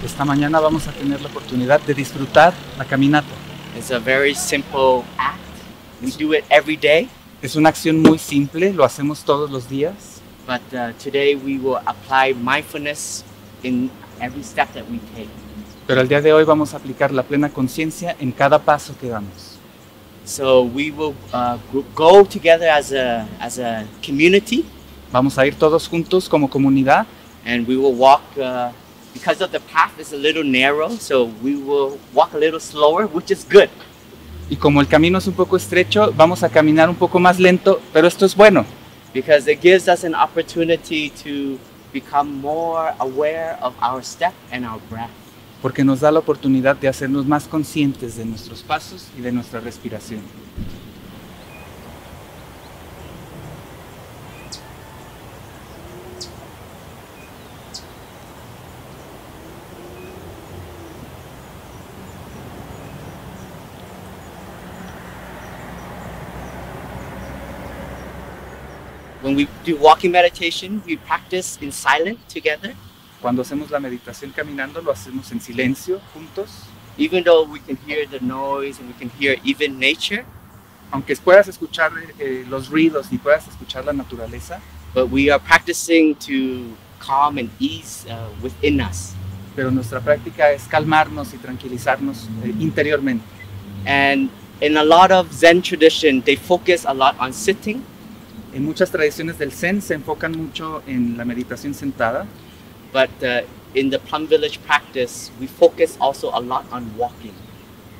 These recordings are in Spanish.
Esta mañana vamos a tener la oportunidad de disfrutar la caminata. It's a very simple act. We do it every day, Es una acción muy simple, lo hacemos todos los días, but today we will apply mindfulness in every step that we take. pero el día de hoy vamos a aplicar la plena conciencia en cada paso que damos. So we will go together as a community, Vamos a ir todos juntos como comunidad and we will walk. Because of the path is a little narrow, so we will walk a little slower, which is good. y como el camino es un poco estrecho, vamos a caminar un poco más lento, pero esto es bueno, Because it gives us an opportunity to become more aware of our step and our breath. porque nos da la oportunidad de hacernos más conscientes de nuestros pasos y de nuestra respiración. When we do walking meditation, we practice in silence together. Cuando hacemos la meditación caminando, lo hacemos en silencio, juntos. Even though we can hear the noise and we can hear even nature, Aunque puedas escuchar los ruidos y puedas escuchar la naturaleza, but we are practicing to calm and ease within us. pero nuestra práctica es calmarnos y tranquilizarnos interiormente. And in a lot of Zen tradition, they focus a lot on sitting, En muchas tradiciones del Zen se enfocan mucho en la meditación sentada, but in the Plum Village practice, we focus also a lot on walking,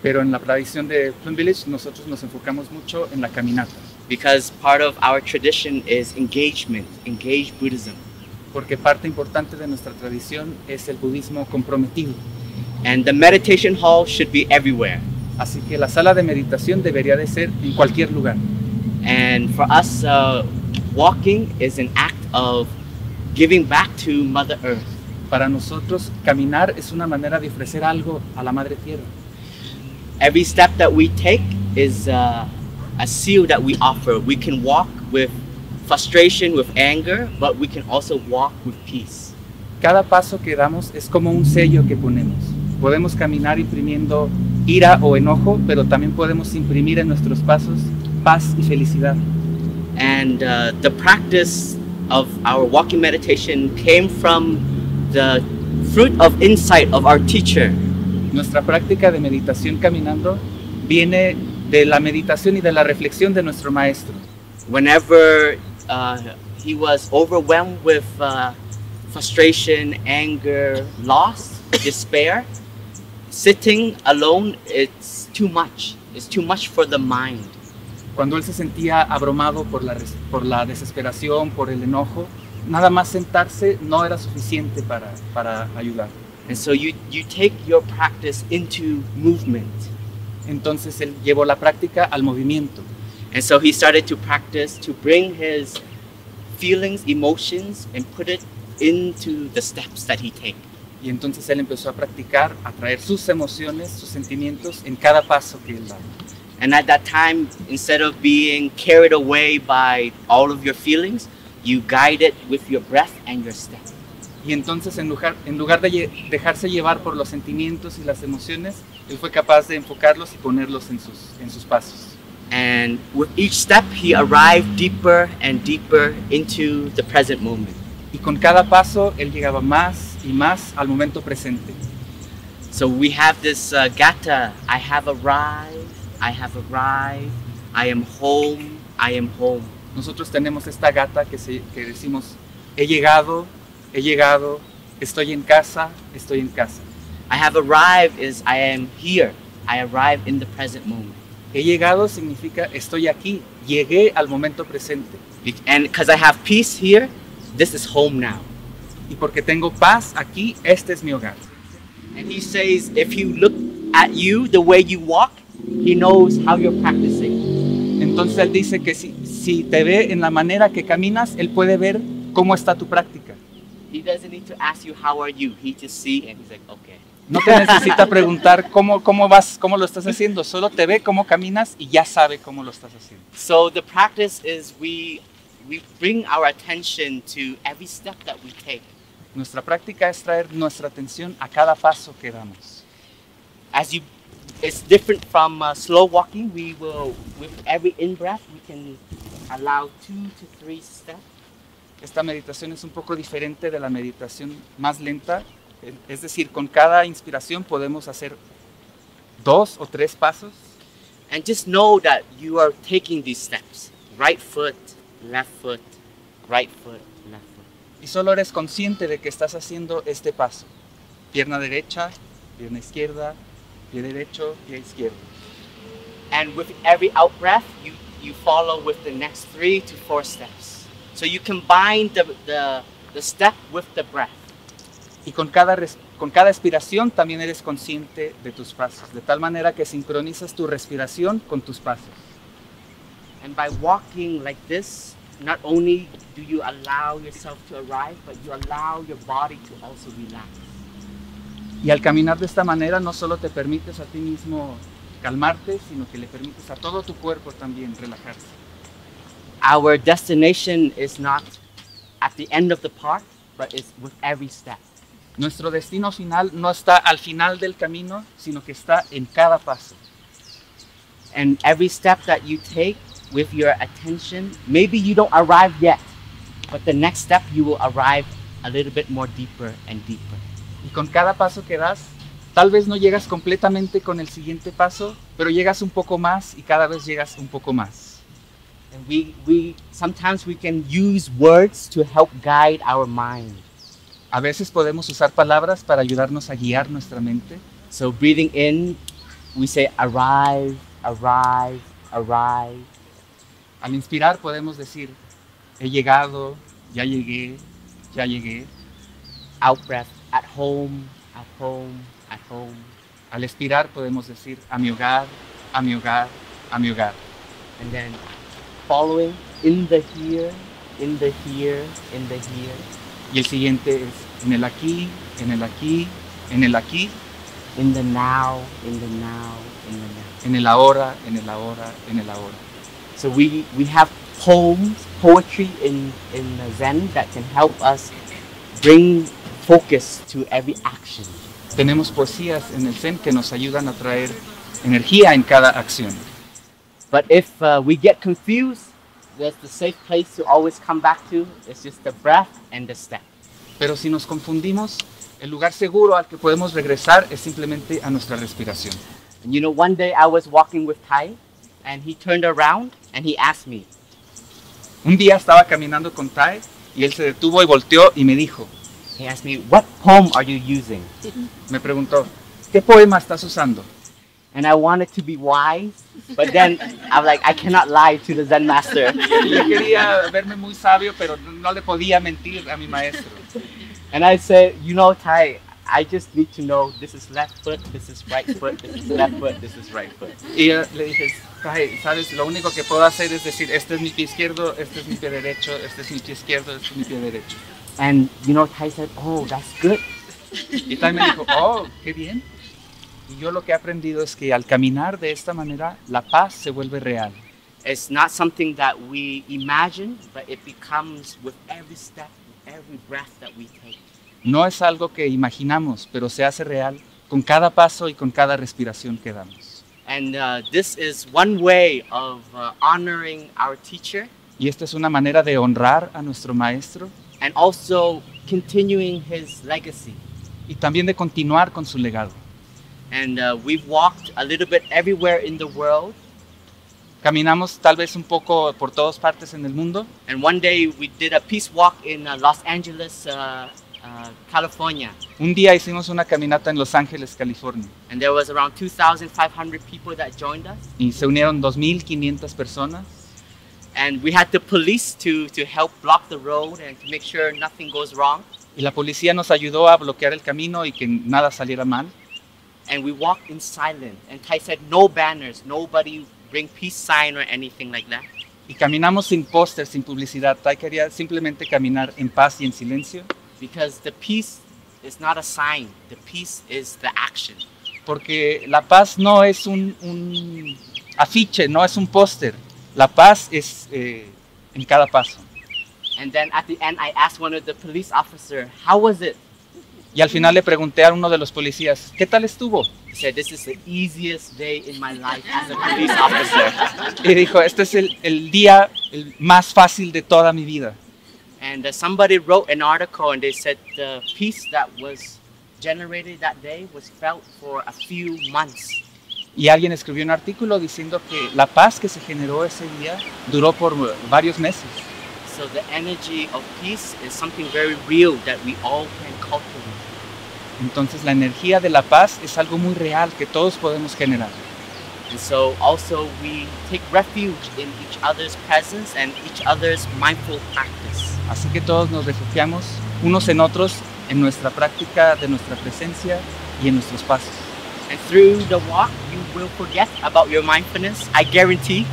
pero en la tradición de Plum Village nosotros nos enfocamos mucho en la caminata, because part of our tradition is engagement, engaged Buddhism. porque parte importante de nuestra tradición es el budismo comprometido. And the meditation hall should be everywhere. Así que la sala de meditación debería de ser en cualquier lugar. And for us, walking is an act of giving back to Mother Earth. Para nosotros, caminar es una manera de ofrecer algo a la Madre Tierra. Every step that we take is a seal that we offer. We can walk with frustration, with anger, but we can also walk with peace. Cada paso que damos es como un sello que ponemos. Podemos caminar imprimiendo ira o enojo, pero también podemos imprimir en nuestros pasos paz y felicidad. And the practice of our walking meditation came from the fruit of insight of our teacher. Nuestra práctica de meditación caminando viene de la meditación y de la reflexión de nuestro maestro. Whenever he was overwhelmed with frustration, anger, loss, despair, sitting alone, it's too much. It's too much for the mind. Cuando él se sentía abrumado por la desesperación, por el enojo, nada más sentarse no era suficiente para ayudar. And so you take your practice into movement. Entonces él llevó la práctica al movimiento. And so he started to practice to bring his feelings, emotions, and put it into the steps that he takes. Y entonces él empezó a practicar, a traer sus emociones, sus sentimientos en cada paso que él daba. And at that time, instead of being carried away by all of your feelings, you guide it with your breath and your step. Y entonces en lugar de dejarse llevar por los sentimientos y las emociones, él fue capaz de enfocarlos y ponerlos en sus pasos. And with each step, he arrived deeper and deeper into the present moment. Y con cada paso él llegaba más y más al momento presente. So we have this gatha, I have arrived, I have arrived, I am home, I am home. Nosotros tenemos esta gata que decimos, he llegado, estoy en casa, estoy en casa. I have arrived is I am here, I arrive in the present moment. He llegado significa estoy aquí, llegué al momento presente. And because I have peace here, this is home now. Y porque tengo paz aquí, este es mi hogar. And he says, if he look at you the way you walk, he knows how you're practicing. Entonces él dice que si te ve en la manera que caminas, él puede ver cómo está tu práctica. He doesn't need to ask you how are you. He just see and he's like, okay. No te necesita preguntar cómo vas, cómo lo estás haciendo. Solo te ve cómo caminas y ya sabe cómo lo estás haciendo. So the practice is we bring our attention to every step that we take. Nuestra práctica es traer nuestra atención a cada paso que damos. It's different from slow walking. With every in-breath, we can allow 2 to 3 steps. Esta meditación es un poco diferente de la meditación más lenta. Es decir, con cada inspiración podemos hacer 2 o 3 pasos. And just know that you are taking these steps. Right foot, left foot, right foot, left foot. Y solo eres consciente de que estás haciendo este paso. Pierna derecha, pierna izquierda, pie derecho, pie izquierdo. And with every out breath, you follow with the next 3 to 4 steps. So you combine the step with the breath. Y con cada expiración también eres consciente de tus pasos, de tal manera que sincronizas tu respiración con tus pasos. And by walking like this, not only do you allow yourself to arrive, but you allow your body to also relax. Y al caminar de esta manera no solo te permites a ti mismo calmarte, sino que le permites a todo tu cuerpo también relajarse. Our destination is not at the end of the path, but it's with every step. Nuestro destino final no está al final del camino, sino que está en cada paso. And every step that you take with your attention, maybe you don't arrive yet, but the next step you will arrive a little bit more deeper and deeper. Y con cada paso que das, tal vez no llegas completamente con el siguiente paso, pero llegas un poco más y cada vez llegas un poco más. And sometimes we can use words to help guide our mind. A veces podemos usar palabras para ayudarnos a guiar nuestra mente. So breathing in, we say arrive, arrive, arrive. Al inspirar podemos decir, he llegado, ya llegué, ya llegué. Out breath, at home, at home, at home. Al expirar podemos decir, a mi hogar, a mi hogar, a mi hogar. And then following, in the here, in the here, in the here. Y el siguiente es en el aquí, en el aquí, en el aquí. In the now, in the now, in the now. En el ahora, en el ahora, en el ahora. So we have poetry in Zen that can help us bring focus to every action. Tenemos poesías en el Zen que nos ayudan a traer energía en cada acción. But if we get confused, there's the safe place to always come back to. It's just the breath and the step. Pero si nos confundimos, el lugar seguro al que podemos regresar es simplemente a nuestra respiración. And you know, one day I was walking with Tai, and he turned around and he asked me. Un día estaba caminando con Tai y él se detuvo y volteó y me dijo. He asked me, "What poem are you using?" Me preguntó, ¿qué poema estás usando? And I wanted to be wise, but then I'm like, I cannot lie to the Zen master. Yo quería verme muy sabio, pero no le podía mentir a mi maestro. And I said, you know, Tai, I just need to know this is left foot, this is right foot, this is left foot, this is right foot. Y le dije, Tai, sabes, lo único que puedo hacer es decir, este es mi pie izquierdo, este es mi pie derecho, este es mi pie izquierdo, este es mi pie derecho. And you know, Tai said, oh, that's good. Y Tai me dijo, oh, qué bien. Y yo lo que he aprendido es que al caminar de esta manera, la paz se vuelve real. It's not something that we imagine, but it becomes with every step, with every breath that we take. No es algo que imaginamos, pero se hace real con cada paso y con cada respiración que damos. And this is one way of honoring our teacher. Y esta es una manera de honrar a nuestro maestro. And also continuing his legacy. Y también de continuar con su legado. And we've walked a little bit everywhere in the world. Caminamos tal vez un poco por todas partes en el mundo. And one day we did a peace walk in Los Angeles, California. Un día hicimos una caminata en Los Ángeles, California. And there was around 2,500 people that joined us. Y se unieron 2,500 personas. And we had the police to help block the road and to make sure nothing goes wrong. Y la policía nos ayudó a bloquear el camino y que nada saliera mal. And we walked in silence. And Tai said, no banners, nobody bring peace sign or anything like that. Y caminamos sin póster, sin publicidad. Tai quería simplemente caminar en paz y en silencio. Because the peace is not a sign, the peace is the action. Porque la paz no es un afiche, no es un póster. La paz es en cada paso. And then at the end, I asked one of the police officer, "How was it?" Y al final le pregunté a uno de los policías, ¿qué tal estuvo? He said, "This is the easiest day in my life as a police officer." Y dijo, este es el día el más fácil de toda mi vida. And somebody wrote an article and they said the peace that was generated that day was felt for a few months. Y alguien escribió un artículo diciendo que la paz que se generó ese día duró por varios meses. So the energy of peace is something very real that we all can cultivate. Entonces la energía de la paz es algo muy real que todos podemos generar. And so also we take refuge in each other's presence and each other's mindful practice. Así que todos nos refugiamos unos en otros en nuestra práctica de nuestra presencia y en nuestros pasos. And through the walk, you will forget about your mindfulness, I guarantee.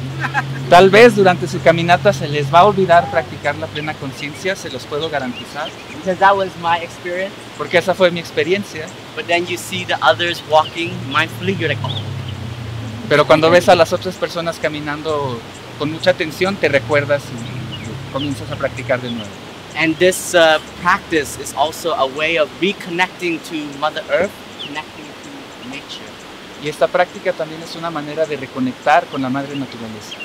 Tal vez durante su caminata se les va a olvidar practicar la plena conciencia, se los puedo garantizar, Because that was my experience. porque esa fue mi experiencia. But then you see the others walking mindfully, you're like, oh. Pero cuando ves a las otras personas caminando con mucha atención, te recuerdas y comienzas a practicar de nuevo. And this practice is also a way of reconnecting to Mother Earth, connecting to nature. Y esta práctica también es una manera de reconectar con la madre naturaleza.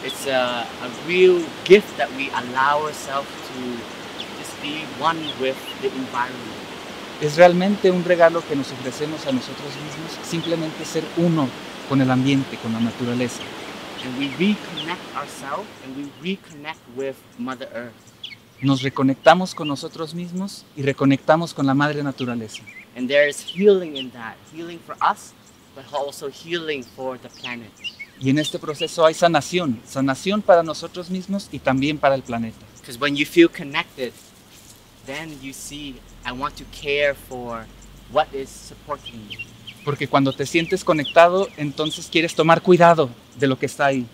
It's a real gift that we allow ourselves to just be one with the environment. Es realmente un regalo que nos ofrecemos a nosotros mismos, simplemente ser uno con el ambiente, con la naturaleza. And we reconnect ourselves and we reconnect with Mother Earth. Nos reconectamos con nosotros mismos y reconectamos con la madre naturaleza. And there is healing in that, healing for us, but also healing for the planet. Y en este proceso hay sanación, sanación para nosotros mismos y también para el planeta. Because when you feel connected, then you see, I want to care for what is supporting you. Porque cuando te sientes conectado, entonces quieres tomar cuidado de lo que está ahí.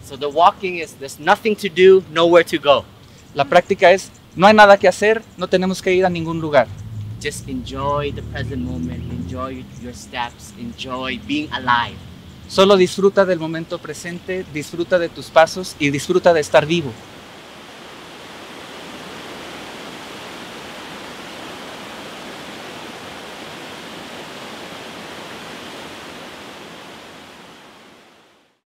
So the walking is, there's nothing to do, nowhere to go. La práctica es, no hay nada que hacer, no tenemos que ir a ningún lugar. Just enjoy the present moment, enjoy your steps, enjoy being alive. Solo disfruta del momento presente, disfruta de tus pasos y disfruta de estar vivo.